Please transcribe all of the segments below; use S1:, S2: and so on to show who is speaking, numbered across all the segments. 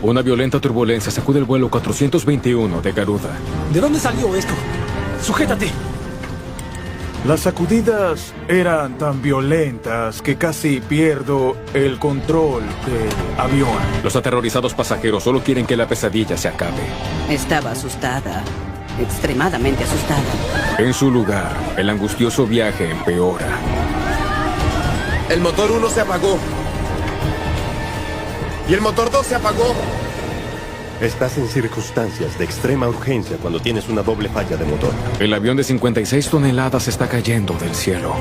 S1: Una violenta turbulencia sacude el vuelo 421 de Garuda.
S2: ¿De dónde salió esto? ¡Sujétate!
S3: Las sacudidas eran tan violentas que casi pierdo el control del avión.
S1: Los aterrorizados pasajeros solo quieren que la pesadilla se acabe.
S4: Estaba asustada, extremadamente asustada.
S1: En su lugar, el angustioso viaje empeora.
S5: El motor 1 se apagó. Y el motor 2 se apagó.
S6: Estás en circunstancias de extrema urgencia cuando tienes una doble falla de motor.
S1: El avión de 56 toneladas está cayendo del cielo.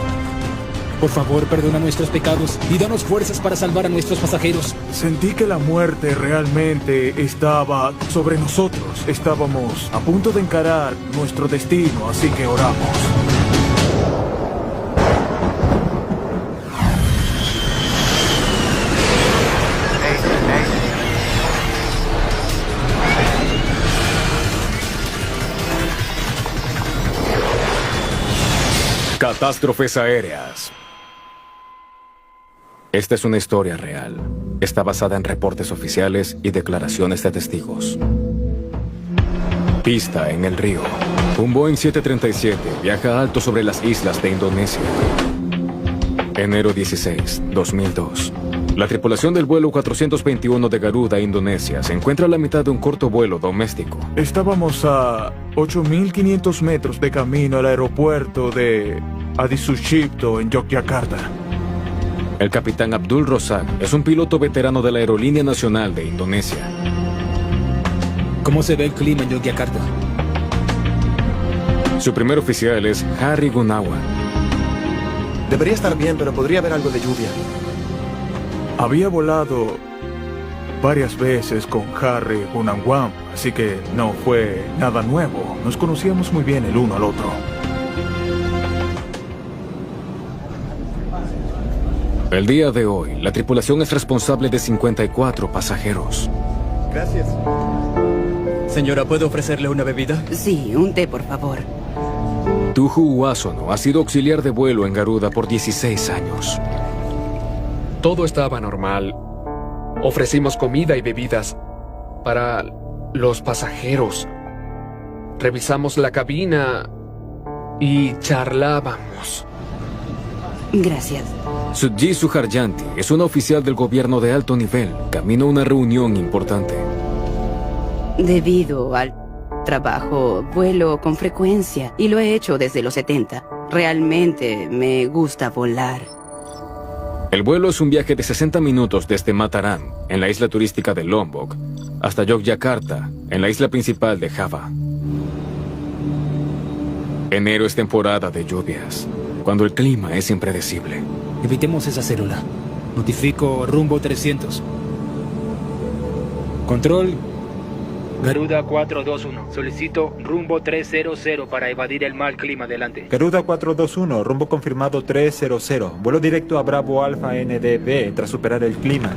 S2: Por favor, perdona nuestros pecados y danos fuerzas para salvar a nuestros pasajeros.
S3: Sentí que la muerte realmente estaba sobre nosotros. Estábamos a punto de encarar nuestro destino, así que oramos.
S1: Catástrofes aéreas. Esta es una historia real. Está basada en reportes oficiales y declaraciones de testigos. Pista en el río. Un Boeing 737 viaja alto sobre las islas de Indonesia. Enero 16, 2002. La tripulación del vuelo 421 de Garuda, Indonesia, se encuentra a la mitad de un corto vuelo doméstico.
S3: Estábamos a 8.500 metros de camino al aeropuerto de Adisucipto en Yogyakarta.
S1: El capitán Abdul Rozak es un piloto veterano de la Aerolínea Nacional de Indonesia.
S2: ¿Cómo se ve el clima en Yogyakarta?
S1: Su primer oficial es Harry Gunawan.
S5: Debería estar bien, pero podría haber algo de lluvia.
S3: Había volado varias veces con Harry Gunawan, así que no fue nada nuevo. Nos conocíamos muy bien el uno al otro.
S1: El día de hoy, la tripulación es responsable de 54 pasajeros.
S5: Gracias.
S7: Señora, ¿puedo ofrecerle una bebida?
S4: Sí, un té, por favor.
S1: Tuju Uasono ha sido auxiliar de vuelo en Garuda por 16 años.
S8: Todo estaba normal. Ofrecimos comida y bebidas para los pasajeros. Revisamos la cabina y charlábamos.
S4: Gracias.
S1: Sudji Suharyanti es una oficial del gobierno de alto nivel, camino a una reunión importante.
S4: Debido al trabajo, vuelo con frecuencia y lo he hecho desde los 70. Realmente me gusta volar.
S1: El vuelo es un viaje de 60 minutos desde Mataram, en la isla turística de Lombok, hasta Yogyakarta, en la isla principal de Java. Enero es temporada de lluvias, cuando el clima es impredecible.
S2: Evitemos esa célula. Notifico rumbo 300. Control.
S9: Garuda 421. Solicito rumbo 300 para evadir el mal clima delante.
S10: Garuda 421, rumbo confirmado 300. Vuelo directo a Bravo Alfa NDB tras superar el clima.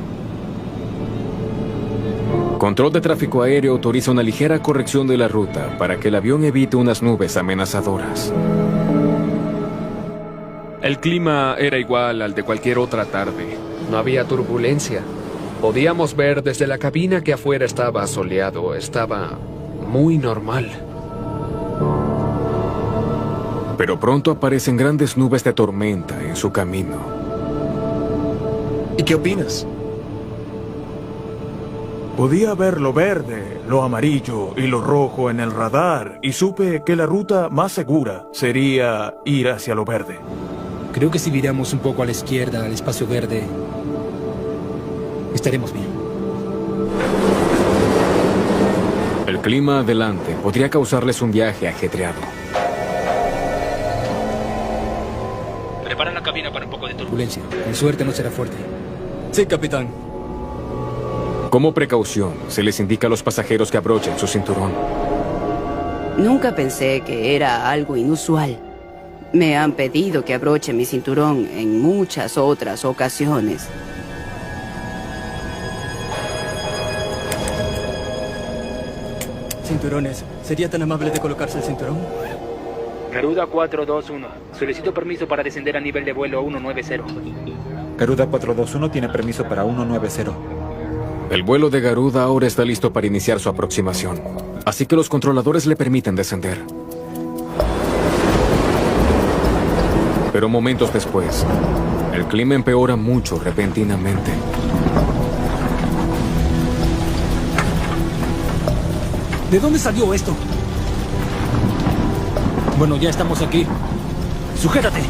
S1: Control de tráfico aéreo autoriza una ligera corrección de la ruta para que el avión evite unas nubes amenazadoras.
S8: El clima era igual al de cualquier otra tarde. No había turbulencia. Podíamos ver desde la cabina que afuera estaba soleado. Estaba muy normal.
S1: Pero pronto aparecen grandes nubes de tormenta en su camino.
S5: ¿Y qué opinas?
S3: Podía ver lo verde, lo amarillo y lo rojo en el radar y supe que la ruta más segura sería ir hacia lo verde.
S2: Creo que si viramos un poco a la izquierda, al espacio verde, estaremos bien.
S1: El clima adelante podría causarles un viaje ajetreado.
S9: Prepara la cabina para un poco de turbulencia.
S2: Con suerte no será fuerte.
S7: Sí, capitán.
S1: Como precaución, se les indica a los pasajeros que abrochen su cinturón.
S4: Nunca pensé que era algo inusual. Me han pedido que abroche mi cinturón en muchas otras ocasiones.
S7: Cinturones, ¿sería tan amable de colocarse el cinturón?
S9: Garuda 421. Solicito permiso para descender a nivel de vuelo 190.
S10: Garuda 421 tiene permiso para 190.
S1: El vuelo de Garuda ahora está listo para iniciar su aproximación, así que los controladores le permiten descender. Pero momentos después, el clima empeora mucho repentinamente.
S2: ¿De dónde salió esto? Bueno, ya estamos aquí. ¡Sujétate!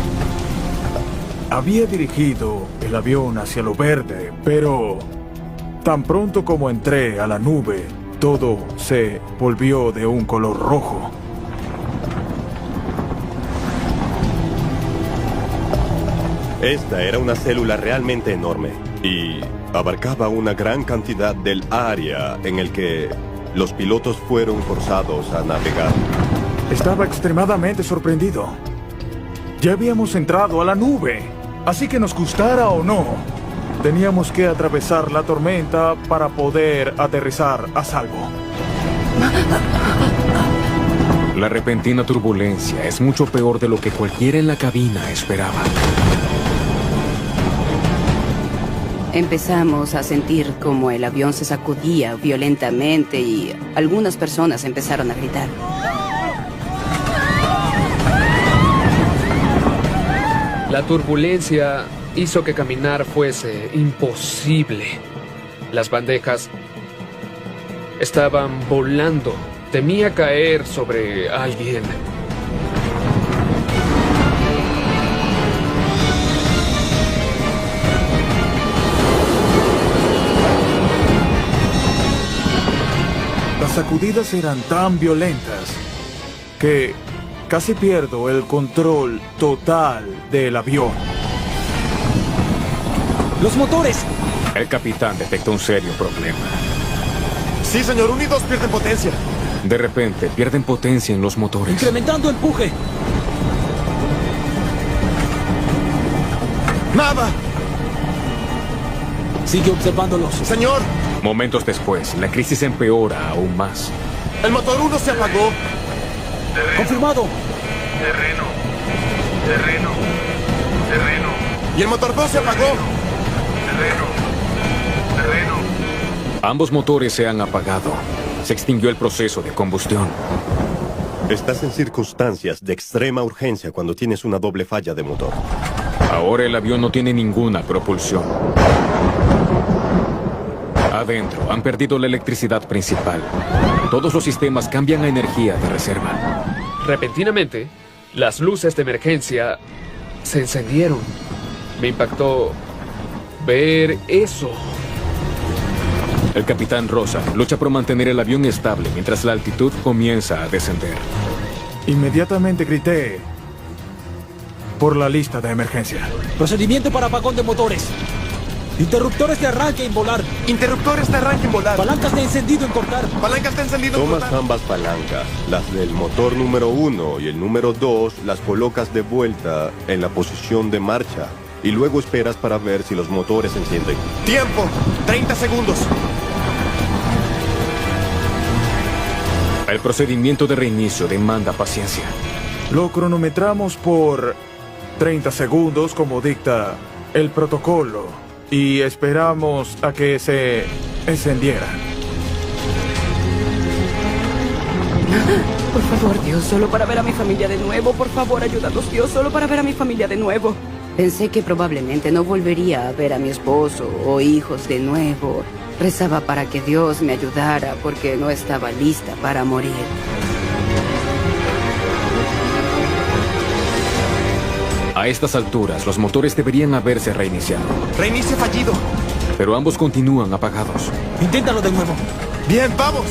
S3: Había dirigido el avión hacia lo verde, pero tan pronto como entré a la nube, todo se volvió de un color rojo.
S6: Esta era una célula realmente enorme y abarcaba una gran cantidad del área en el que los pilotos fueron forzados a navegar.
S3: Estaba extremadamente sorprendido. Ya habíamos entrado a la nube, así que nos gustara o no, teníamos que atravesar la tormenta para poder aterrizar a salvo.
S1: La repentina turbulencia es mucho peor de lo que cualquiera en la cabina esperaba.
S4: Empezamos a sentir como el avión se sacudía violentamente y algunas personas empezaron a gritar.
S8: La turbulencia hizo que caminar fuese imposible. Las bandejas estaban volando. Temía caer sobre alguien.
S3: Las sacudidas eran tan violentas que casi pierdo el control total del avión.
S2: ¡Los motores!
S1: El capitán detectó un serio problema.
S5: Sí, señor. 1 y 2 pierden potencia.
S1: De repente, pierden potencia en los motores.
S2: ¡Incrementando empuje!
S5: ¡Nada!
S2: Sigue observándolos.
S5: Señor,
S1: Momentos después, la crisis empeora aún más.
S5: el motor 1 se apagó.
S2: ¡Confirmado!
S11: Terreno.
S5: Y el motor 2 se apagó.
S11: Terreno.
S1: Ambos motores se han apagado. Se extinguió el proceso de combustión.
S6: Estás en circunstancias de extrema urgencia cuando tienes una doble falla de motor.
S1: Ahora el avión no tiene ninguna propulsión. Adentro han perdido la electricidad principal. Todos los sistemas cambian a energía de reserva.
S8: Repentinamente, las luces de emergencia se encendieron. Me impactó ver eso.
S1: El capitán Rosa lucha por mantener el avión estable mientras la altitud comienza a descender.
S3: Inmediatamente grité por la lista de emergencia.
S2: Procedimiento para apagón de motores. Interruptores de arranque en volar.
S5: Interruptores de arranque en volar.
S2: Palancas de encendido en cortar.
S5: Palancas de encendido en
S6: Tomas
S5: cortar.
S6: ambas palancas, las del motor número 1 y el número 2, las colocas de vuelta en la posición de marcha y luego esperas para ver si los motores se encienden.
S5: Tiempo. 30 segundos.
S1: El procedimiento de reinicio demanda paciencia.
S3: Lo cronometramos por 30 segundos como dicta el protocolo y esperamos a que se encendiera.
S4: Por favor, Dios, solo para ver a mi familia de nuevo. Por favor, ayúdanos, Dios, solo para ver a mi familia de nuevo. Pensé que probablemente no volvería a ver a mi esposo o hijos de nuevo. Rezaba para que Dios me ayudara porque no estaba lista para morir.
S1: A estas alturas, los motores deberían haberse reiniciado.
S5: Reinicio fallido.
S1: Pero ambos continúan apagados.
S2: Inténtalo de nuevo.
S5: Bien, vamos.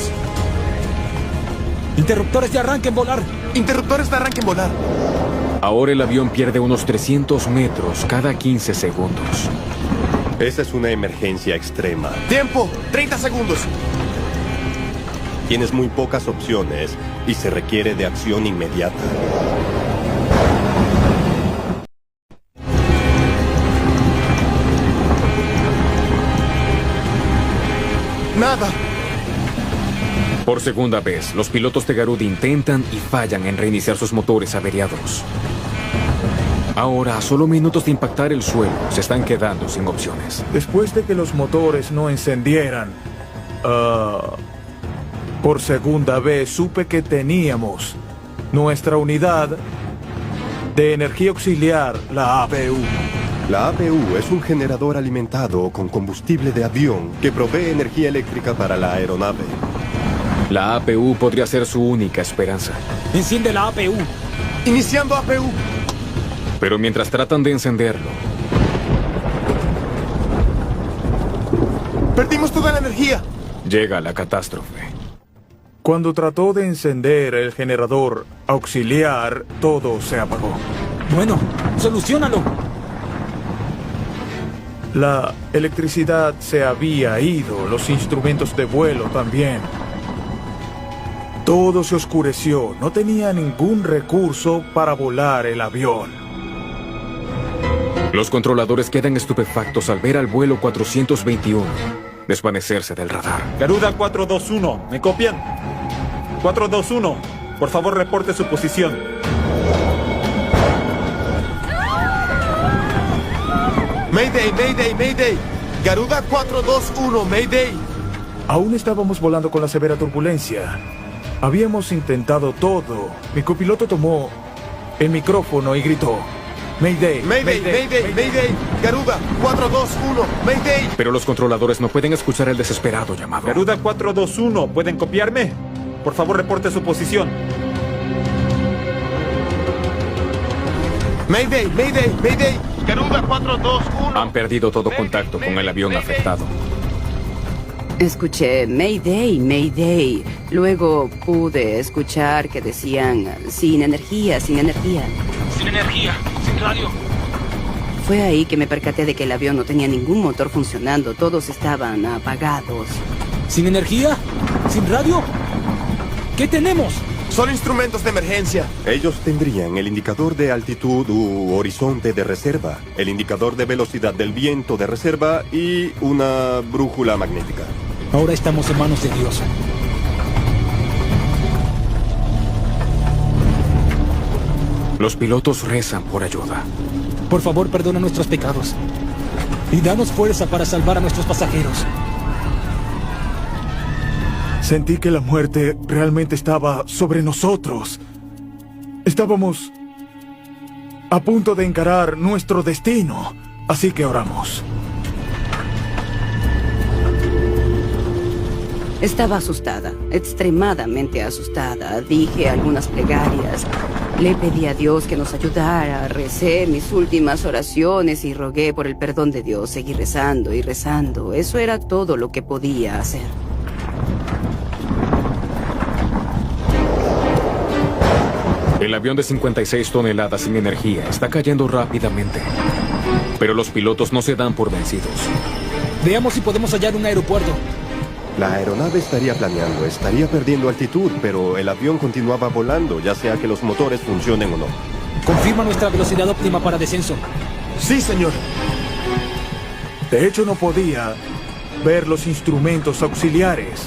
S2: Interruptores de arranque en volar.
S5: Interruptores de arranque en volar.
S1: Ahora el avión pierde unos 300 metros cada 15 segundos.
S6: Esa es una emergencia extrema.
S5: Tiempo. 30 segundos.
S6: Tienes muy pocas opciones y se requiere de acción inmediata.
S5: Nada.
S1: Por segunda vez, los pilotos de Garuda intentan y fallan en reiniciar sus motores averiados. Ahora, a solo minutos de impactar el suelo, se están quedando sin opciones.
S3: Después de que los motores no encendieran, por segunda vez supe que teníamos nuestra unidad de energía auxiliar, la APU.
S6: La APU es un generador alimentado con combustible de avión que provee energía eléctrica para la aeronave.
S1: La APU podría ser su única esperanza.
S2: Enciende la APU.
S5: Iniciando APU.
S1: Pero mientras tratan de encenderlo,
S5: Perdimos toda la energía.
S1: llega la catástrofe.
S3: Cuando trató de encender el generador auxiliar, todo se apagó.
S2: Bueno, soluciónalo.
S3: La electricidad se había ido, los instrumentos de vuelo también. Todo se oscureció, no tenía ningún recurso para volar el avión.
S1: Los controladores quedan estupefactos al ver al vuelo 421 desvanecerse del radar.
S10: Garuda 421, ¿me copian? 421, por favor reporte su posición.
S5: Mayday, Mayday, Mayday. Garuda 421, Mayday.
S3: Aún estábamos volando con la severa turbulencia. Habíamos intentado todo. Mi copiloto tomó el micrófono y gritó: Mayday,
S5: Mayday, Mayday, Mayday. Garuda 421, Mayday.
S1: Pero los controladores no pueden escuchar el desesperado llamado.
S10: Garuda 421, ¿pueden copiarme? Por favor reporte su posición.
S5: Mayday, Mayday, Mayday. Garuda 421.
S1: Han perdido todo contacto con el avión afectado.
S4: Escuché Mayday, Mayday. Luego pude escuchar que decían sin energía, sin energía.
S9: Sin energía, sin radio.
S4: Fue ahí que me percaté de que el avión no tenía ningún motor funcionando. Todos estaban apagados.
S2: ¿Sin energía? ¿Sin radio? ¿Qué tenemos?
S5: Son instrumentos de emergencia.
S6: Ellos tendrían el indicador de altitud u horizonte de reserva, el indicador de velocidad del viento de reserva y una brújula magnética.
S2: Ahora estamos en manos de Dios.
S1: Los pilotos rezan por ayuda.
S2: Por favor, perdona nuestros pecados. Y danos fuerza para salvar a nuestros pasajeros.
S3: Sentí que la muerte realmente estaba sobre nosotros. Estábamos a punto de encarar nuestro destino, así que oramos.
S4: Estaba asustada, extremadamente asustada. Dije algunas plegarias. Le pedí a Dios que nos ayudara. Recé mis últimas oraciones y rogué por el perdón de Dios. Seguí rezando y rezando. Eso era todo lo que podía hacer.
S1: El avión de 56 toneladas sin energía está cayendo rápidamente. Pero los pilotos no se dan por vencidos.
S2: Veamos si podemos hallar un aeropuerto.
S6: La aeronave estaría planeando, estaría perdiendo altitud, pero el avión continuaba volando, ya sea que los motores funcionen o no.
S2: Confirma nuestra velocidad óptima para descenso.
S5: Sí, señor.
S3: De hecho, no podía ver los instrumentos auxiliares.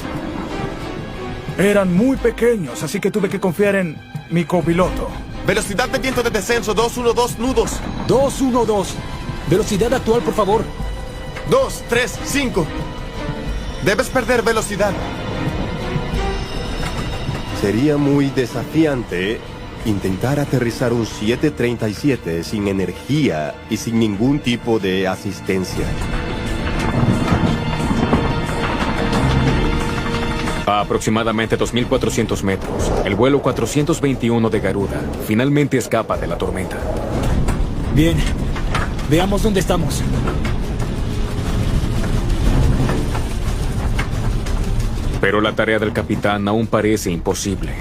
S3: Eran muy pequeños, así que tuve que confiar en mi copiloto.
S5: Velocidad de viento de descenso 212 nudos.
S2: 212. Velocidad actual, por favor.
S5: 2, 3, 5. Debes perder velocidad.
S6: Sería muy desafiante intentar aterrizar un 737 sin energía y sin ningún tipo de asistencia.
S1: A aproximadamente 2.400 metros, el vuelo 421 de Garuda finalmente escapa de la tormenta.
S2: Bien. Veamos dónde estamos.
S1: Pero la tarea del capitán aún parece imposible.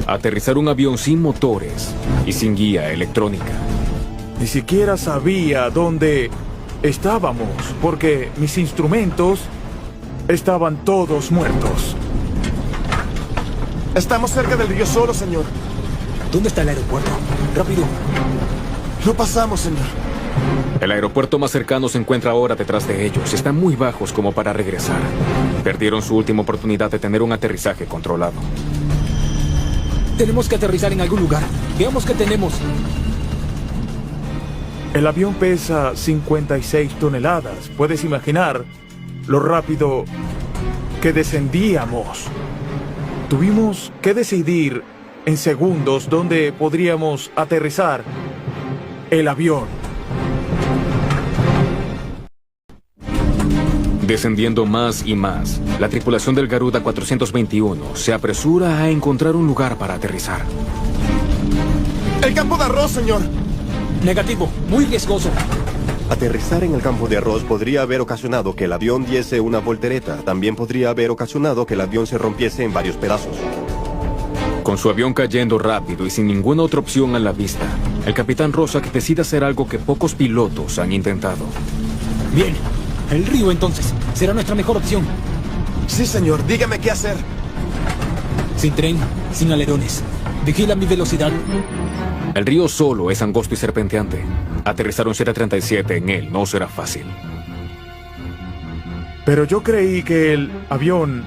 S1: Aterrizar un avión sin motores y sin guía electrónica.
S3: Ni siquiera sabía dónde estábamos, porque mis instrumentos estaban todos muertos.
S5: Estamos cerca del río Solo, señor.
S2: ¿Dónde está el aeropuerto? Rápido.
S5: Lo pasamos, señor.
S1: El aeropuerto más cercano se encuentra ahora detrás de ellos. Están muy bajos como para regresar. Perdieron su última oportunidad de tener un aterrizaje controlado.
S2: Tenemos que aterrizar en algún lugar. Veamos qué tenemos.
S3: El avión pesa 56 toneladas. Puedes imaginar lo rápido que descendíamos. Tuvimos que decidir en segundos dónde podríamos aterrizar el avión.
S1: Descendiendo más y más, la tripulación del Garuda 421 se apresura a encontrar un lugar para aterrizar.
S5: ¡El campo de arroz, señor!
S2: Negativo, muy riesgoso.
S6: Aterrizar en el campo de arroz podría haber ocasionado que el avión diese una voltereta. También podría haber ocasionado que el avión se rompiese en varios pedazos.
S1: Con su avión cayendo rápido y sin ninguna otra opción a la vista, el capitán Rosak decide hacer algo que pocos pilotos han intentado.
S2: Bien, el río entonces será nuestra mejor opción.
S5: Sí, señor. Dígame qué hacer.
S2: Sin tren, sin alerones. Vigila mi velocidad.
S1: El río solo es angosto y serpenteante. Aterrizar un 737 en él no será fácil.
S3: Pero yo creí que el avión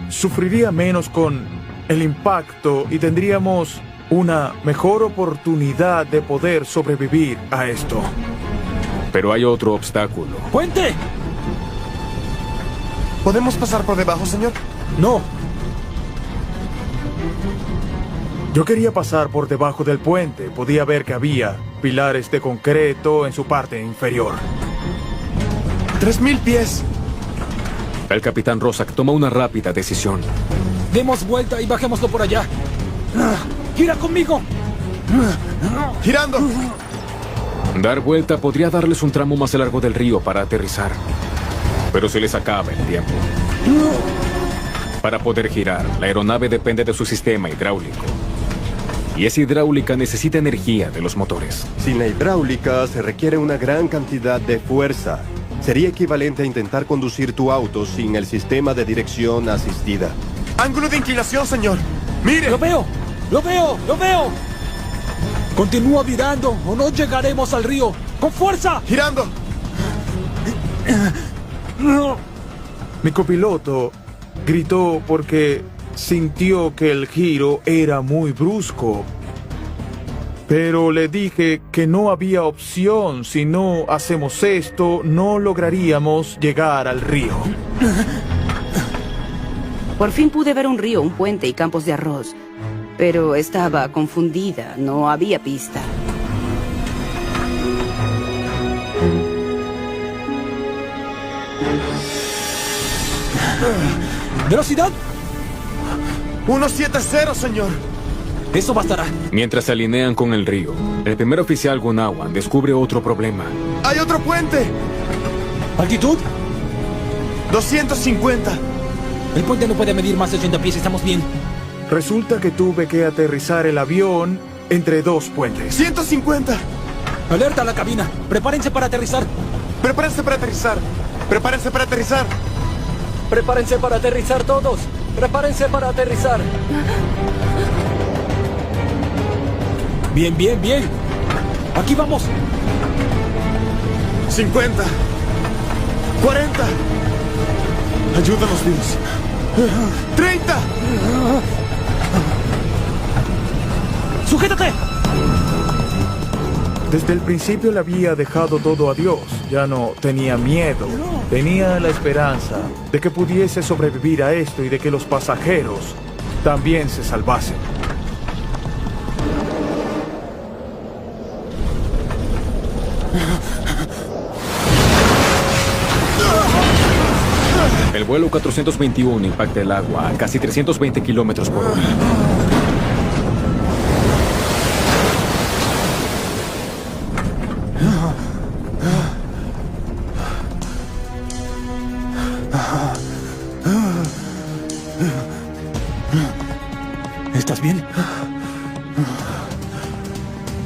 S3: sufriría menos con el impacto y tendríamos una mejor oportunidad de poder sobrevivir a esto.
S1: Pero hay otro obstáculo.
S2: ¡Puente!
S5: ¿Podemos pasar por debajo, señor?
S2: No.
S3: Yo quería pasar por debajo del puente. Podía ver que había pilares de concreto en su parte inferior.
S5: 3000 pies.
S1: El capitán Rosak toma una rápida decisión.
S2: Demos vuelta y bajémoslo por allá. ¡Gira conmigo!
S5: ¡Girando!
S1: Dar vuelta podría darles un tramo más largo del río para aterrizar. Pero se les acaba el tiempo. Para poder girar, la aeronave depende de su sistema hidráulico. Y esa hidráulica necesita energía de los motores.
S6: Sin la hidráulica se requiere una gran cantidad de fuerza. Sería equivalente a intentar conducir tu auto sin el sistema de dirección asistida.
S5: ¡Ángulo de inclinación, señor! ¡Mire!
S2: ¡Lo veo! ¡Lo veo! ¡Lo veo! Continúa virando o no llegaremos al río. ¡Con fuerza!
S5: ¡Girando!
S3: Mi copiloto gritó porque sintió que el giro era muy brusco. Pero le dije que no había opción. Si no hacemos esto, no lograríamos llegar al río.
S4: Por fin pude ver un río, un puente y campos de arroz. Pero estaba confundida, no había pista.
S2: ¿Velocidad?
S5: 170, señor.
S2: Eso bastará.
S1: Mientras se alinean con el río, el primer oficial Gunawan descubre otro problema.
S5: ¡Hay otro puente!
S2: ¿Altitud?
S5: 250.
S2: El puente no puede medir más de 80 pies, estamos bien.
S3: Resulta que tuve que aterrizar el avión entre dos puentes.
S5: 150.
S2: Alerta a la cabina. Prepárense para aterrizar.
S5: Prepárense para aterrizar. Prepárense para aterrizar.
S7: Prepárense para aterrizar todos. Prepárense para aterrizar.
S2: Bien, bien, bien. Aquí vamos.
S5: 50. 40. Ayúdanos, Dios. 30.
S2: ¡Sujétate!
S3: Desde el principio le había dejado todo a Dios. Ya no tenía miedo. Tenía la esperanza de que pudiese sobrevivir a esto y de que los pasajeros también se salvasen.
S1: El vuelo 421 impacta el agua a casi 320 kilómetros por hora.
S2: ¿Estás bien?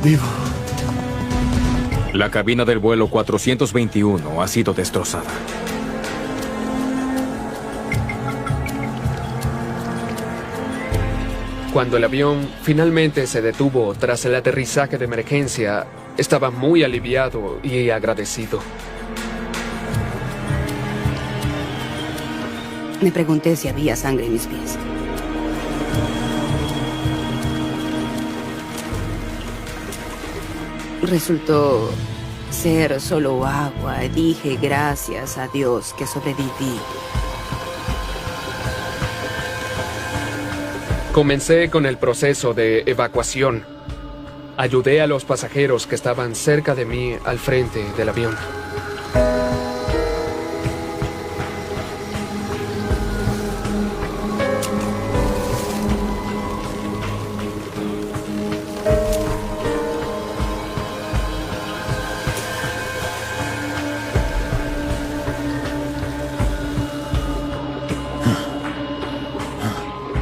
S5: Vivo.
S1: La cabina del vuelo 421 ha sido destrozada.
S8: Cuando el avión finalmente se detuvo tras el aterrizaje de emergencia, estaba muy aliviado y agradecido.
S4: Me pregunté si había sangre en mis pies. Resultó ser solo agua, dije gracias a Dios que sobreviví.
S8: Comencé con el proceso de evacuación. Ayudé a los pasajeros que estaban cerca de mí al frente del avión.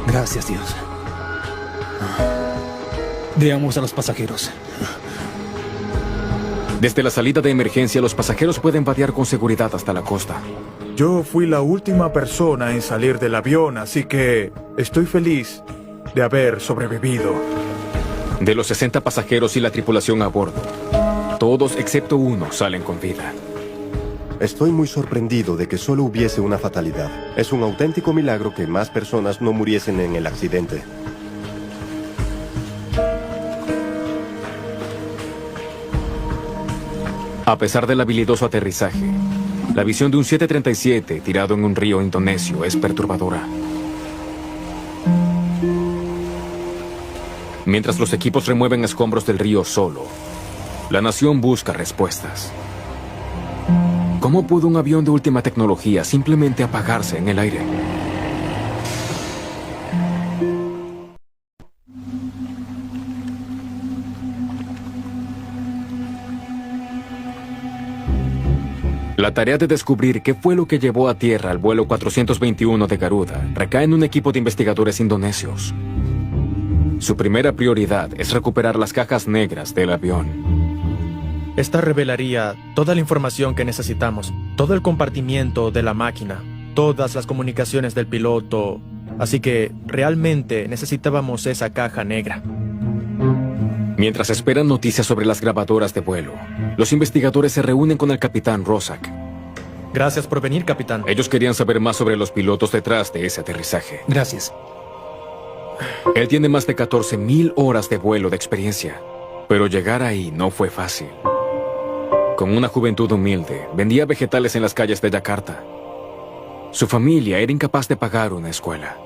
S2: Gracias, Dios. Veamos a los pasajeros.
S1: Desde la salida de emergencia, los pasajeros pueden vadear con seguridad hasta la costa.
S3: Yo fui la última persona en salir del avión, así que estoy feliz de haber sobrevivido.
S1: De los 60 pasajeros y la tripulación a bordo, todos excepto uno salen con vida.
S6: Estoy muy sorprendido de que solo hubiese una fatalidad. Es un auténtico milagro que más personas no muriesen en el accidente.
S1: A pesar del habilidoso aterrizaje, la visión de un 737 tirado en un río indonesio es perturbadora. Mientras los equipos remueven escombros del río solo, la nación busca respuestas. ¿Cómo pudo un avión de última tecnología simplemente apagarse en el aire? La tarea de descubrir qué fue lo que llevó a tierra al vuelo 421 de Garuda recae en un equipo de investigadores indonesios. Su primera prioridad es recuperar las cajas negras del avión.
S11: Esta revelaría toda la información que necesitamos, todo el compartimiento de la máquina, todas las comunicaciones del piloto, así que realmente necesitábamos esa caja negra.
S1: Mientras esperan noticias sobre las grabadoras de vuelo, los investigadores se reúnen con el capitán Rosak.
S11: Gracias por venir, capitán.
S1: Ellos querían saber más sobre los pilotos detrás de ese aterrizaje.
S2: Gracias.
S1: Él tiene más de 14,000 horas de vuelo de experiencia, pero llegar ahí no fue fácil. Con una juventud humilde, vendía vegetales en las calles de Yakarta. Su familia era incapaz de pagar una escuela.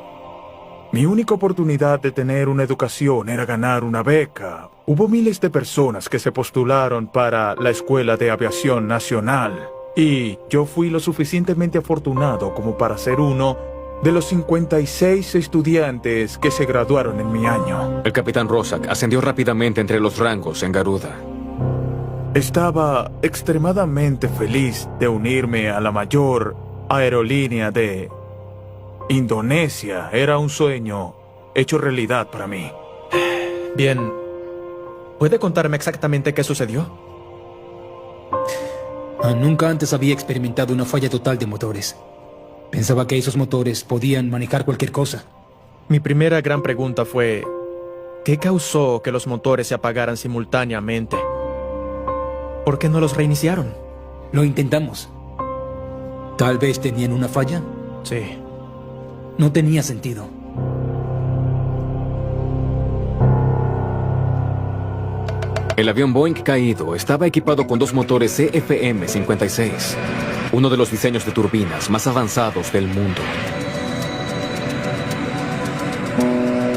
S3: Mi única oportunidad de tener una educación era ganar una beca. Hubo miles de personas que se postularon para la Escuela de Aviación Nacional, y yo fui lo suficientemente afortunado como para ser uno de los 56 estudiantes que se graduaron en mi año.
S1: El capitán Rosak ascendió rápidamente entre los rangos en Garuda.
S3: Estaba extremadamente feliz de unirme a la mayor aerolínea de Indonesia. Era un sueño hecho realidad para mí.
S11: Bien, ¿puede contarme exactamente qué sucedió?
S2: Nunca antes había experimentado una falla total de motores. Pensaba que esos motores podían manejar cualquier cosa.
S11: Mi primera gran pregunta fue, ¿qué causó que los motores se apagaran simultáneamente? ¿Por qué no los reiniciaron?
S2: Lo intentamos. ¿Tal vez tenían una falla?
S11: Sí.
S2: No tenía sentido.
S1: El avión Boeing caído estaba equipado con 2 motores CFM-56, uno de los diseños de turbinas más avanzados del mundo.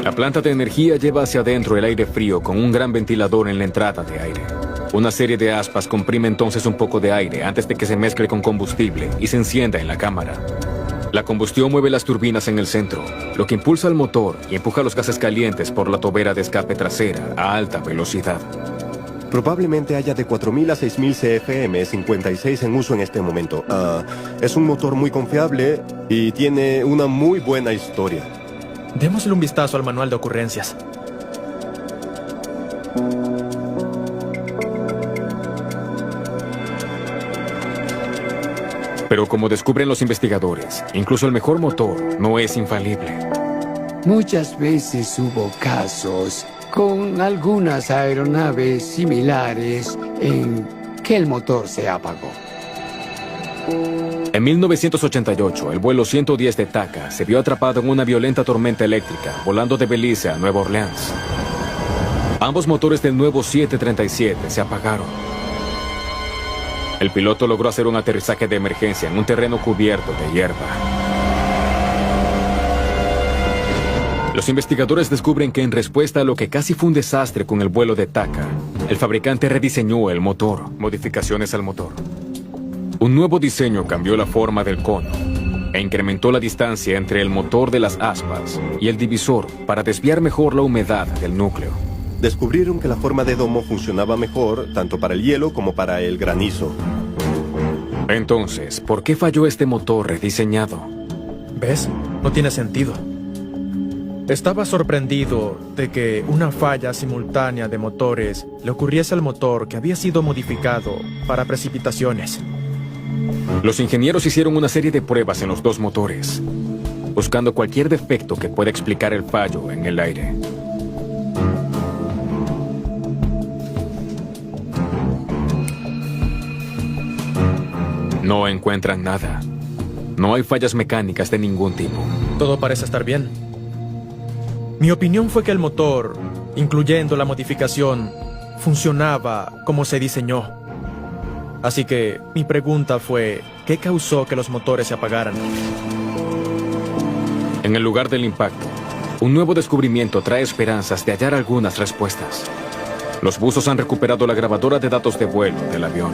S1: La planta de energía lleva hacia adentro el aire frío con un gran ventilador en la entrada de aire. Una serie de aspas comprime entonces un poco de aire antes de que se mezcle con combustible y se encienda en la cámara. La combustión mueve las turbinas en el centro, lo que impulsa el motor y empuja los gases calientes por la tobera de escape trasera a alta velocidad.
S6: Probablemente haya de 4.000 a 6.000 CFM-56 en uso en este momento. Es un motor muy confiable y tiene una muy buena historia.
S11: Démosle un vistazo al manual de ocurrencias.
S1: Pero como descubren los investigadores, incluso el mejor motor no es infalible.
S12: Muchas veces hubo casos con algunas aeronaves similares en que el motor se apagó.
S1: En 1988, el vuelo 110 de TACA se vio atrapado en una violenta tormenta eléctrica volando de Belice a Nueva Orleans. Ambos motores del nuevo 737 se apagaron. El piloto logró hacer un aterrizaje de emergencia en un terreno cubierto de hierba. Los investigadores descubren que en respuesta a lo que casi fue un desastre con el vuelo de TACA, el fabricante rediseñó el motor, modificaciones al motor. Un nuevo diseño cambió la forma del cono e incrementó la distancia entre el motor de las aspas y el divisor para desviar mejor la humedad del núcleo.
S6: Descubrieron que la forma de domo funcionaba mejor tanto para el hielo como para el granizo.
S1: Entonces, ¿por qué falló este motor rediseñado?
S11: ¿Ves? No tiene sentido. Estaba sorprendido de que una falla simultánea de motores le ocurriese al motor que había sido modificado para precipitaciones.
S1: Los ingenieros hicieron una serie de pruebas en los dos motores, buscando cualquier defecto que pueda explicar el fallo en el aire. No encuentran nada. No hay fallas mecánicas de ningún tipo.
S11: Todo parece estar bien. Mi opinión fue que el motor, incluyendo la modificación, funcionaba como se diseñó. Así que mi pregunta fue, ¿qué causó que los motores se apagaran?
S1: En el lugar del impacto, un nuevo descubrimiento trae esperanzas de hallar algunas respuestas. Los buzos han recuperado la grabadora de datos de vuelo del avión.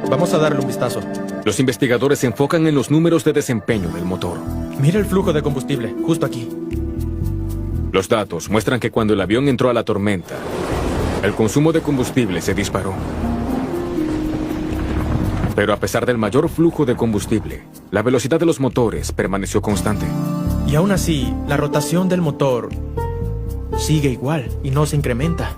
S11: Vamos a darle un vistazo.
S1: Los investigadores se enfocan en los números de desempeño del motor.
S11: Mira el flujo de combustible, justo aquí.
S1: Los datos muestran que cuando el avión entró a la tormenta, el consumo de combustible se disparó. Pero a pesar del mayor flujo de combustible, la velocidad de los motores permaneció constante.
S11: Y aún así, la rotación del motor sigue igual y no se incrementa.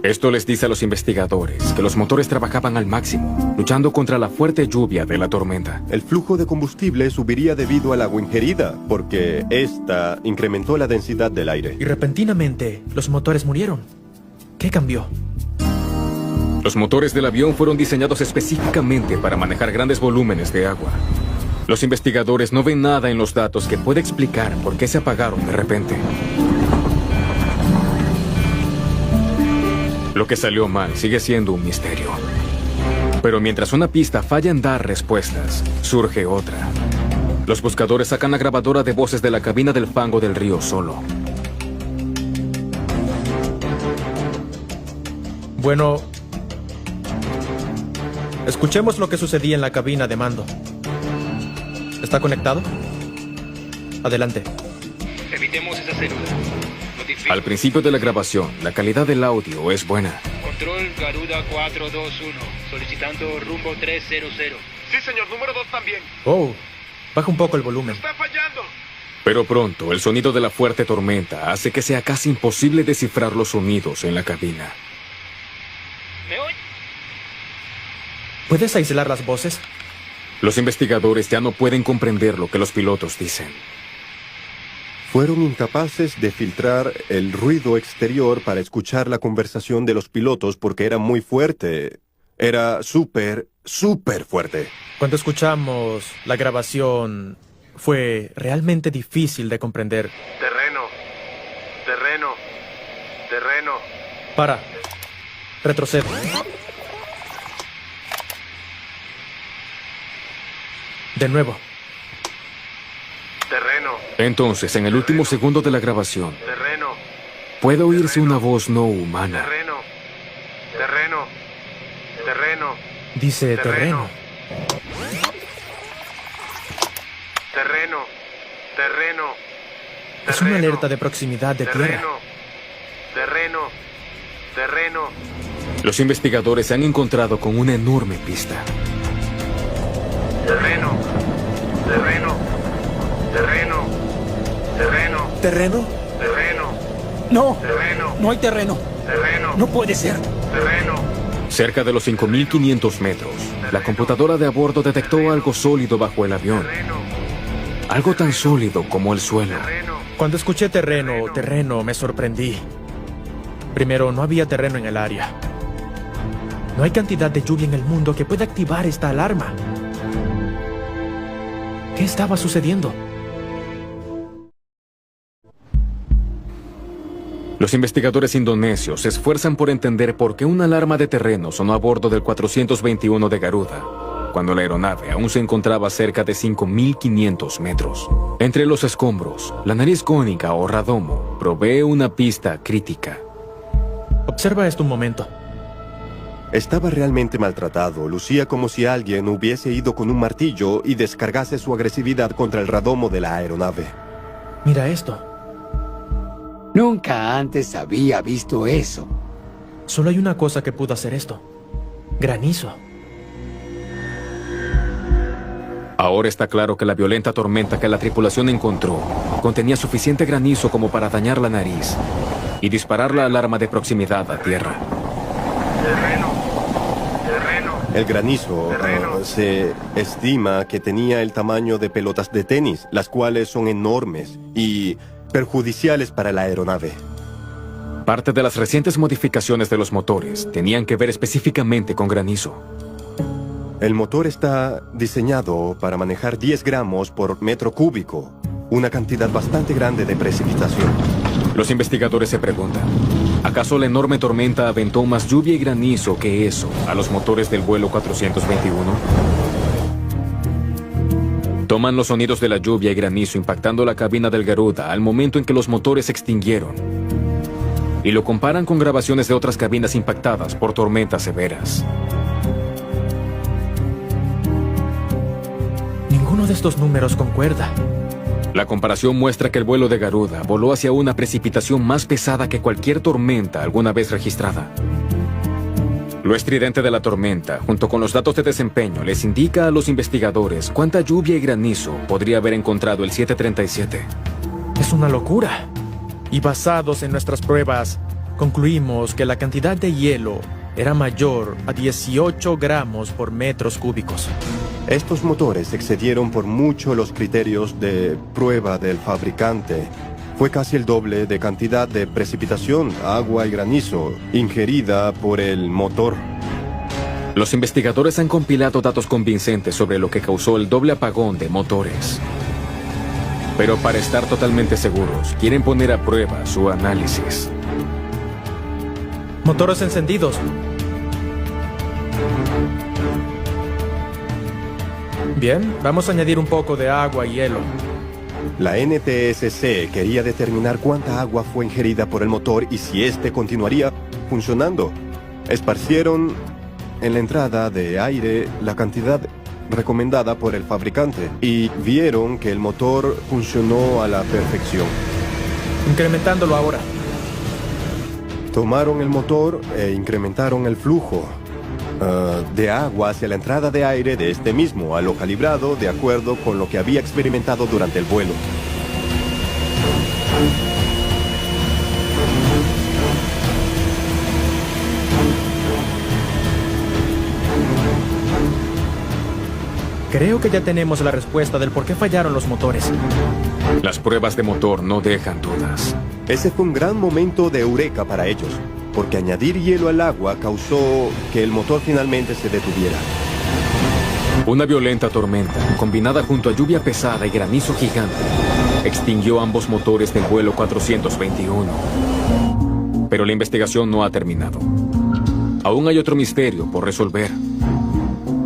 S1: Esto les dice a los investigadores que los motores trabajaban al máximo, luchando contra la fuerte lluvia de la tormenta.
S6: El flujo de combustible subiría debido al agua ingerida, porque esta incrementó la densidad del aire.
S11: Y repentinamente, los motores murieron. ¿Qué cambió?
S1: Los motores del avión fueron diseñados específicamente para manejar grandes volúmenes de agua. Los investigadores no ven nada en los datos que pueda explicar por qué se apagaron de repente. Lo que salió mal sigue siendo un misterio. Pero mientras una pista falla en dar respuestas, surge otra. Los buscadores sacan la grabadora de voces de la cabina del fango del río Solo.
S11: Bueno, escuchemos lo que sucedía en la cabina de mando. ¿Está conectado? Adelante.
S9: Evitemos esa célula.
S1: Al principio de la grabación, la calidad del audio es buena.
S9: Control Garuda 421, solicitando rumbo 300.
S5: Sí, señor, número 2 también.
S11: Oh, baja un poco el volumen.
S5: Está fallando.
S1: Pero pronto, el sonido de la fuerte tormenta hace que sea casi imposible descifrar los sonidos en la cabina.
S9: ¿Me oye?
S11: ¿Puedes aislar las voces?
S1: Los investigadores ya no pueden comprender lo que los pilotos dicen.
S6: Fueron incapaces de filtrar el ruido exterior para escuchar la conversación de los pilotos porque era muy fuerte. Era súper fuerte.
S11: Cuando escuchamos la grabación, fue realmente difícil de comprender.
S5: Terreno.
S11: Para. Retrocede. De nuevo.
S5: Terreno.
S1: Entonces, en el último segundo de la grabación,
S5: Terreno.
S1: puede oírse una voz no humana.
S5: Terreno.
S11: Dice terreno. Es una alerta de proximidad de tierra.
S5: Terreno.
S1: Los investigadores se han encontrado con una enorme pista.
S5: Terreno.
S2: ¿Terreno? No. No hay terreno. No puede ser.
S1: Cerca de los 5.500 metros, la computadora de a bordo detectó algo sólido bajo el avión. Algo tan sólido como el suelo.
S11: Cuando escuché terreno, me sorprendí. Primero, no había terreno en el área. No hay cantidad de lluvia en el mundo que pueda activar esta alarma. ¿Qué estaba sucediendo?
S1: Los investigadores indonesios se esfuerzan por entender por qué una alarma de terreno sonó a bordo del 421 de Garuda, cuando la aeronave aún se encontraba a cerca de 5.500 metros. Entre los escombros, la nariz cónica o radomo provee una pista crítica.
S11: Observa esto un momento.
S6: Estaba realmente maltratado. Lucía como si alguien hubiese ido con un martillo y descargase su agresividad contra el radomo de la aeronave.
S11: Mira esto.
S12: Nunca antes había visto eso.
S11: Solo hay una cosa que pudo hacer esto. Granizo.
S1: Ahora está claro que la violenta tormenta que la tripulación encontró contenía suficiente granizo como para dañar la nariz y disparar la alarma de proximidad a tierra.
S6: El granizo se estima que tenía el tamaño de pelotas de tenis, las cuales son enormes y perjudiciales para la aeronave.
S1: Parte de las recientes modificaciones de los motores tenían que ver específicamente con granizo.
S6: El motor está diseñado para manejar 10 gramos por metro cúbico, una cantidad bastante grande de precipitación.
S1: Los investigadores se preguntan, ¿acaso la enorme tormenta aventó más lluvia y granizo que eso a los motores del vuelo 421? Toman los sonidos de la lluvia y granizo impactando la cabina del Garuda al momento en que los motores se extinguieron y lo comparan con grabaciones de otras cabinas impactadas por tormentas severas.
S11: Ninguno de estos números concuerda.
S1: La comparación muestra que el vuelo de Garuda voló hacia una precipitación más pesada que cualquier tormenta alguna vez registrada. Lo estridente de la tormenta, junto con los datos de desempeño, les indica a los investigadores cuánta lluvia y granizo podría haber encontrado el 737.
S11: Es una locura. Y basados en nuestras pruebas, concluimos que la cantidad de hielo era mayor a 18 gramos por metros cúbicos.
S6: Estos motores excedieron por mucho los criterios de prueba del fabricante. Fue casi el doble de cantidad de precipitación, agua y granizo ingerida por el motor.
S1: Los investigadores han compilado datos convincentes sobre lo que causó el doble apagón de motores. Pero para estar totalmente seguros, quieren poner a prueba su análisis.
S11: Motores encendidos. Bien, vamos a añadir un poco de agua y hielo.
S6: La NTSC quería determinar cuánta agua fue ingerida por el motor y si éste continuaría funcionando. Esparcieron en la entrada de aire la cantidad recomendada por el fabricante y vieron que el motor funcionó a la perfección.
S11: Incrementándolo ahora.
S6: Tomaron el motor e incrementaron el flujo de agua hacia la entrada de aire de este mismo, a lo calibrado de acuerdo con lo que había experimentado durante el vuelo.
S11: Creo que ya tenemos la respuesta del por qué fallaron los motores.
S1: Las pruebas de motor no dejan dudas.
S6: Ese fue un gran momento de eureka para ellos, porque añadir hielo al agua causó que el motor finalmente se detuviera.
S1: Una violenta tormenta, combinada junto a lluvia pesada y granizo gigante, extinguió ambos motores del vuelo 421. Pero la investigación no ha terminado. Aún hay otro misterio por resolver.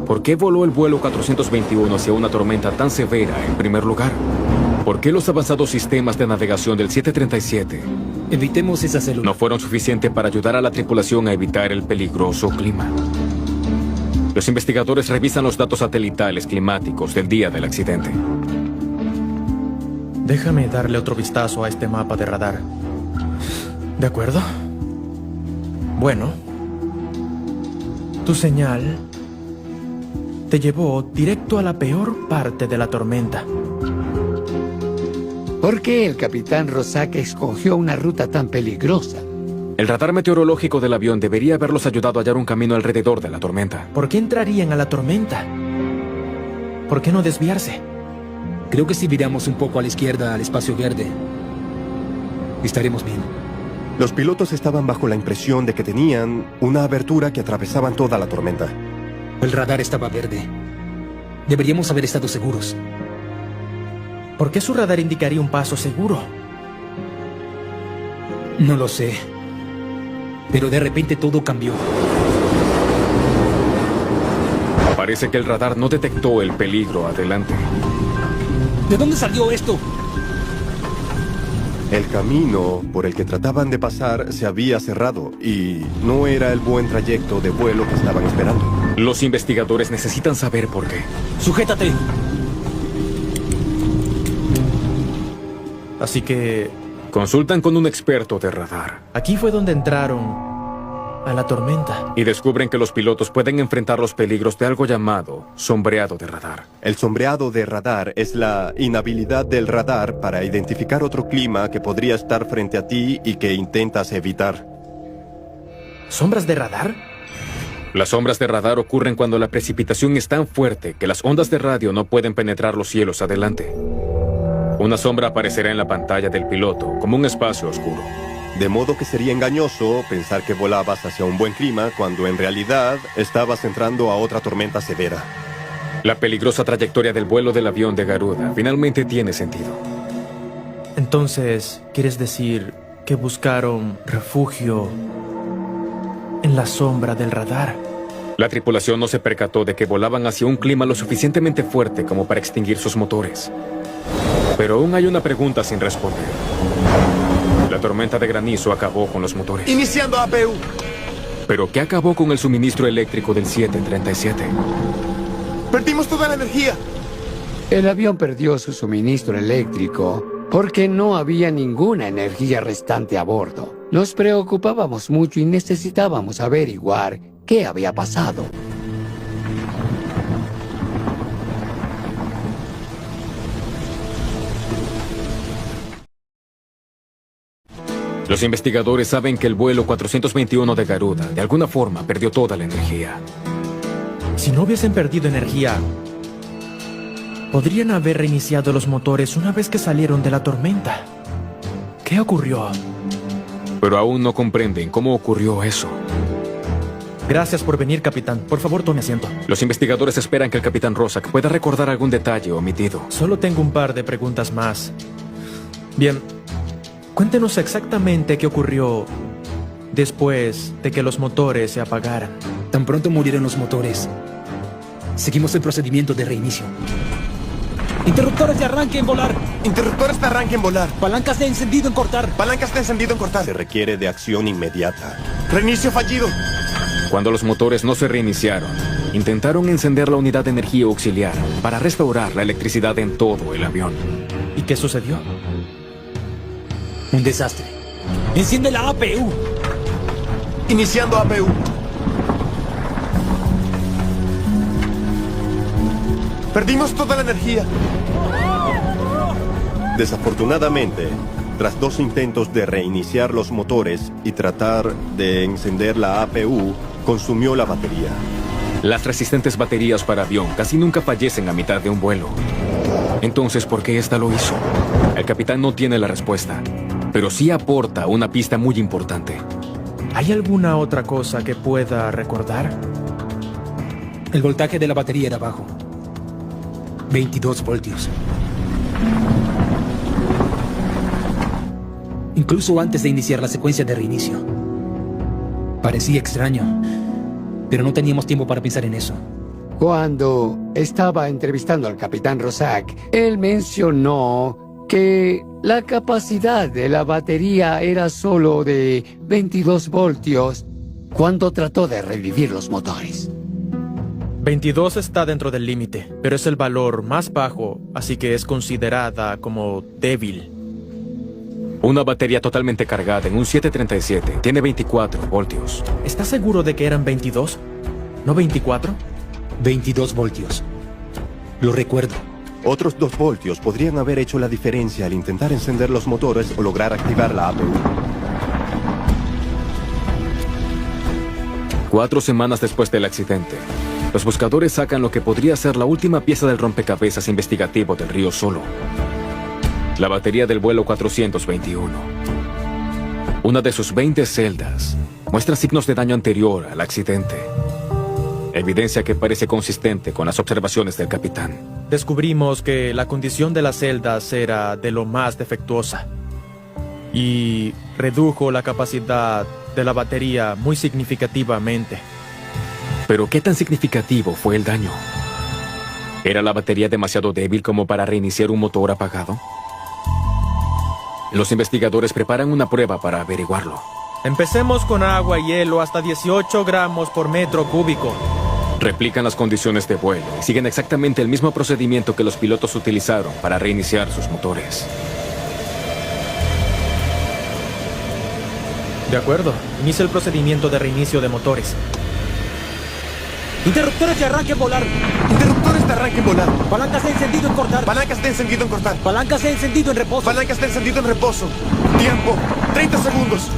S1: ¿Por qué voló el vuelo 421 hacia una tormenta tan severa en primer lugar? ¿Por qué los avanzados sistemas de navegación del 737
S7: evitemos esa célula
S1: no fueron suficientes para ayudar a la tripulación a evitar el peligroso clima? Los investigadores revisan los datos satelitales climáticos del día del accidente.
S11: Déjame darle otro vistazo a este mapa de radar. ¿De acuerdo? Bueno. Tu señal te llevó directo a la peor parte de la tormenta.
S12: ¿Por qué el capitán Rosack escogió una ruta tan peligrosa?
S1: El radar meteorológico del avión debería haberlos ayudado a hallar un camino alrededor de la tormenta.
S11: ¿Por qué entrarían a la tormenta? ¿Por qué no desviarse?
S7: Creo que si viramos un poco a la izquierda al espacio verde, estaremos bien.
S6: Los pilotos estaban bajo la impresión de que tenían una abertura que atravesaban toda la tormenta.
S7: El radar estaba verde. Deberíamos haber estado seguros.
S11: ¿Por qué su radar indicaría un paso seguro?
S7: No lo sé. Pero de repente todo cambió.
S1: Parece que el radar no detectó el peligro adelante.
S2: ¿De dónde salió esto?
S6: El camino por el que trataban de pasar se había cerrado y no era el buen trayecto de vuelo que estaban esperando.
S1: Los investigadores necesitan saber por qué.
S2: ¡Sujétate!
S11: Así que
S1: Consultan con un experto de radar.
S11: aquí fue donde entraron a la tormenta.
S1: Y descubren que los pilotos pueden enfrentar los peligros de algo llamado sombreado de radar.
S6: El sombreado de radar es la inhabilidad del radar para identificar otro clima que podría estar frente a ti y que intentas evitar.
S11: ¿Sombras de radar?
S1: Las sombras de radar ocurren cuando la precipitación es tan fuerte que las ondas de radio no pueden penetrar los cielos adelante. Una sombra aparecerá en la pantalla del piloto como un espacio oscuro.
S6: De modo que sería engañoso pensar que volabas hacia un buen clima cuando en realidad estabas entrando a otra tormenta severa.
S1: La peligrosa trayectoria del vuelo del avión de Garuda finalmente tiene sentido.
S11: Entonces, ¿quieres decir que buscaron refugio en la sombra del radar?
S1: La tripulación no se percató de que volaban hacia un clima lo suficientemente fuerte como para extinguir sus motores. Pero aún hay una pregunta sin responder. La tormenta de granizo acabó con los motores.
S5: Iniciando APU.
S1: ¿Pero qué acabó con el suministro eléctrico del 737?
S5: Perdimos toda la energía.
S12: El avión perdió su suministro eléctrico porque no había ninguna energía restante a bordo. Nos preocupábamos mucho y necesitábamos averiguar qué había pasado.
S1: Los investigadores saben que el vuelo 421 de Garuda, de alguna forma, perdió toda la energía.
S11: Si no hubiesen perdido energía, podrían haber reiniciado los motores una vez que salieron de la tormenta. ¿Qué ocurrió?
S1: Pero aún no comprenden cómo ocurrió eso.
S11: Gracias por venir, capitán. Por favor, tome asiento.
S1: Los investigadores esperan que el capitán Roszak pueda recordar algún detalle omitido.
S11: Solo tengo un par de preguntas más. Bien, cuéntenos exactamente qué ocurrió después de que los motores se apagaran.
S7: Tan pronto murieron los motores, seguimos el procedimiento de reinicio.
S2: Interruptores de arranque en volar.
S5: Interruptores de arranque en volar.
S2: Palancas de encendido en cortar.
S5: Palancas de encendido en cortar.
S6: Se requiere de acción inmediata.
S5: Reinicio fallido.
S1: Cuando los motores no se reiniciaron, intentaron encender la unidad de energía auxiliar para restaurar la electricidad en todo el avión.
S11: ¿Y qué sucedió?
S7: Un desastre.
S2: Enciende la APU.
S5: Iniciando APU. Perdimos toda la energía.
S6: Desafortunadamente, tras 2 intentos de reiniciar los motores y tratar de encender la APU, consumió la batería.
S1: Las resistentes baterías para avión casi nunca fallecen a mitad de un vuelo. Entonces, ¿por qué esta lo hizo? El capitán no tiene la respuesta, pero sí aporta una pista muy importante.
S11: ¿Hay alguna otra cosa que pueda recordar?
S7: El voltaje de la batería era bajo. 22 voltios. Incluso antes de iniciar la secuencia de reinicio. Parecía extraño, pero no teníamos tiempo para pensar en eso.
S12: Cuando estaba entrevistando al capitán Roszak, él mencionó que la capacidad de la batería era solo de 22 voltios cuando trató de revivir los motores.
S11: 22 está dentro del límite, pero es el valor más bajo, así que es considerada como débil.
S1: Una batería totalmente cargada en un 737 tiene 24 voltios.
S11: ¿Estás seguro de que eran 22? ¿No 24?
S7: 22 voltios. Lo recuerdo.
S6: Otros 2 voltios podrían haber hecho la diferencia al intentar encender los motores o lograr activar la APU.
S1: 4 semanas después del accidente, los buscadores sacan lo que podría ser la última pieza del rompecabezas investigativo del río Solo. La batería del vuelo 421. Una de sus 20 celdas muestra signos de daño anterior al accidente. Evidencia que parece consistente con las observaciones del capitán.
S11: Descubrimos que la condición de las celdas era de lo más defectuosa. Y redujo la capacidad de la batería muy significativamente.
S1: Pero ¿qué tan significativo fue el daño? ¿Era la batería demasiado débil como para reiniciar un motor apagado? Los investigadores preparan una prueba para averiguarlo.
S11: Empecemos con agua y hielo hasta 18 gramos por metro cúbico.
S1: Replican las condiciones de vuelo y siguen exactamente el mismo procedimiento que los pilotos utilizaron para reiniciar sus motores.
S11: De acuerdo. Inicia el procedimiento de reinicio de motores.
S2: Interruptores de arranque en volar.
S5: Interruptores de arranque en volar.
S2: Palancas de encendido en cortar.
S5: Palancas de encendido en cortar.
S2: Palancas de encendido en reposo.
S5: Palancas de encendido en reposo. Tiempo. 30 segundos.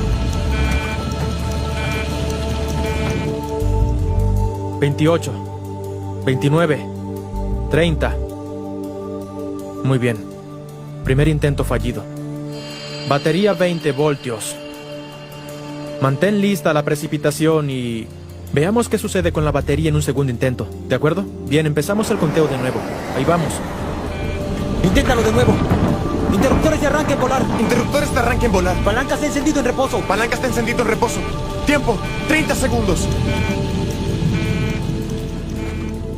S11: 28, 29, 30. Muy bien. Primer intento fallido. Batería 20 voltios. Mantén lista la precipitación y veamos qué sucede con la batería en un segundo intento. ¿De acuerdo? Bien, empezamos el conteo de nuevo. Ahí vamos.
S2: Inténtalo de nuevo. Interruptores de arranque en volar.
S5: Interruptores de arranque en volar.
S2: Palancas de encendido en reposo.
S5: Palancas de encendido en reposo. Tiempo. 30 segundos.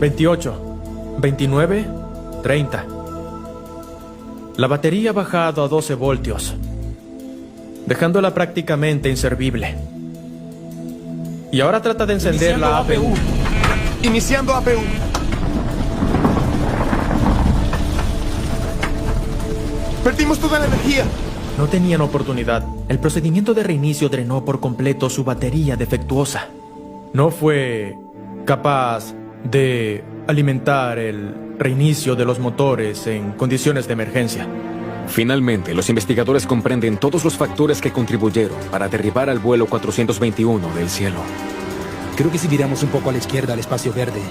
S11: 28, 29, 30. La batería ha bajado a 12 voltios, dejándola prácticamente inservible. Y ahora trata de encender la APU.
S5: Iniciando APU. Perdimos toda la energía.
S11: No tenían oportunidad. El procedimiento de reinicio drenó por completo su batería defectuosa. No fue capaz de alimentar el reinicio de los motores en condiciones de emergencia.
S1: Finalmente, los investigadores comprenden todos los factores que contribuyeron para derribar al vuelo 421 del cielo.
S7: Creo que si miramos un poco a la izquierda al espacio verde,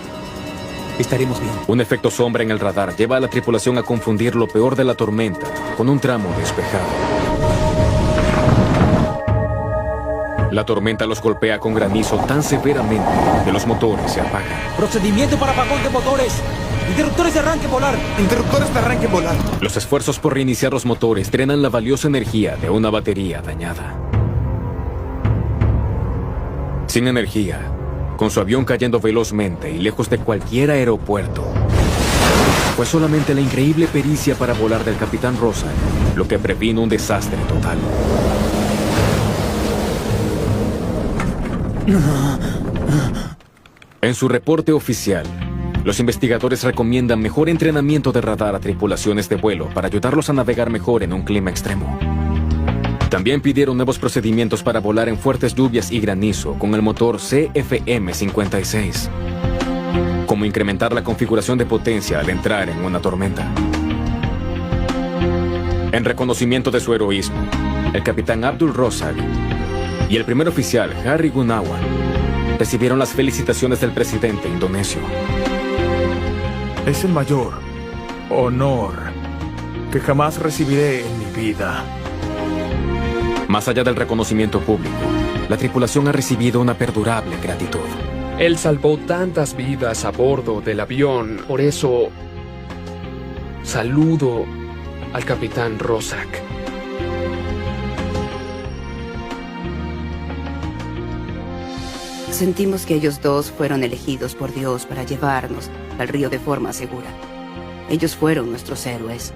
S7: estaremos bien.
S1: Un efecto sombra en el radar lleva a la tripulación a confundir lo peor de la tormenta con un tramo despejado. La tormenta los golpea con granizo tan severamente que los motores se apagan.
S2: Procedimiento para apagón de motores. Interruptores de arranque en volar.
S5: Interruptores de arranque en volar.
S1: Los esfuerzos por reiniciar los motores drenan la valiosa energía de una batería dañada. Sin energía, con su avión cayendo velozmente y lejos de cualquier aeropuerto, fue solamente la increíble pericia para volar del capitán Rosak lo que previno un desastre total. En su reporte oficial, los investigadores recomiendan mejor entrenamiento de radar a tripulaciones de vuelo para ayudarlos a navegar mejor en un clima extremo. También pidieron nuevos procedimientos para volar en fuertes lluvias y granizo con el motor CFM56, como incrementar la configuración de potencia al entrar en una tormenta. En reconocimiento de su heroísmo, el capitán Abdul Rosak y el primer oficial Harry Gunawan recibieron las felicitaciones del presidente indonesio.
S3: Es el mayor honor que jamás recibiré en mi vida.
S1: Más allá del reconocimiento público, la tripulación ha recibido una perdurable gratitud.
S8: Él salvó tantas vidas a bordo del avión, por eso saludo al capitán Rosak.
S4: Sentimos que ellos dos fueron elegidos por Dios para llevarnos al río de forma segura. Ellos fueron nuestros héroes.